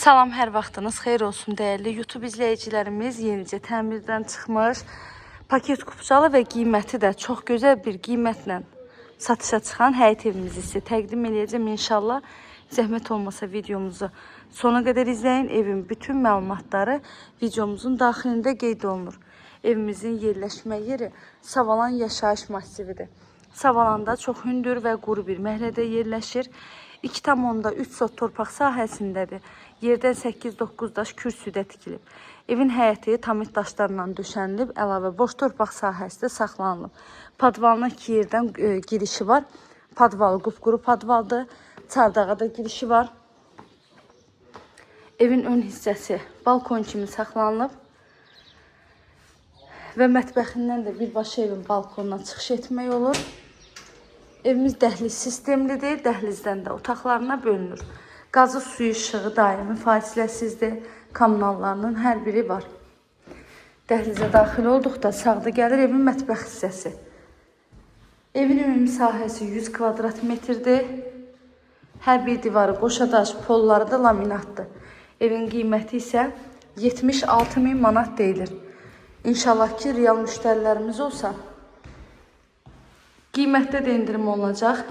Salam, hər vaxtınız xeyir olsun dəyərli YouTube izləyicilərimiz. Yenicə təmirdən çıxmış paket kupçalı və qiyməti də çox gözəl bir qiymətlə satışa çıxan həyət evimizi sizə təqdim edəcəm inşallah. Zəhmət olmasa videomuzu sona qədər izləyin. Evin bütün məlumatları videomuzun daxilində qeyd olunur. Evimizin yerləşmə yeri Savalan yaşayış massividir. Savalanda çox hündür və quru bir məhəllədə yerləşir. 2,3 sot torpaq sahəsindədir. Yerdən 8-9 daş kürsüdə tikilib. Evin həyəti tamit daşlarla döşənilib, əlavə boş torpaq sahəsi də saxlanılıb. Padvalına 2 yerdən girişi var. Padvalı qupquru padvaldır. Çardağa da girişi var. Evin ön hissəsi balkon kimi saxlanılıb. Və mətbəxindən də birbaşa evin balkonuna çıxış etmək olur. Evimiz dəhliz sistemlidir. Dəhlizdən də otaqlarına bölünür. Qazı, suyu, işığı daimi fasiləsizdir. Kommunallarının hər biri var. Dəhlizə daxil olduqda sağda gəlir evin mətbəx hissəsi. Evin ümumi sahəsi 100 kvadrat metrdir. Hər bir divarı qoşadaş, polları da laminatdır. Evin qiyməti isə 76.000 manat deyilir. İnşallah ki, real müştərilərimiz olsa, qiymətdə də indirim olacaq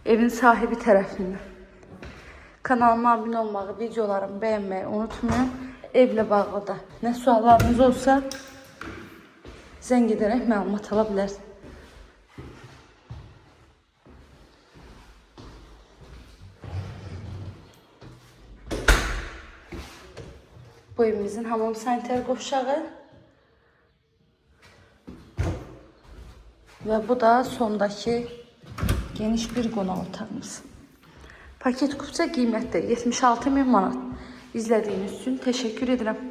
evin sahibi tərəfindən. Kanalıma abunə olmağı, videolarımı bəyənməyi unutmayın. Evlə bağlı da nə suallarınız olsa zəng edərək məlumat ala bilərsiniz. Bu evimizin hamam saniter qovşağı. Və bu da sondakı geniş bir qonaq otağımız. Paket kupça qiymətdə 76.000 manat. İzlədiyiniz üçün təşəkkür edirəm.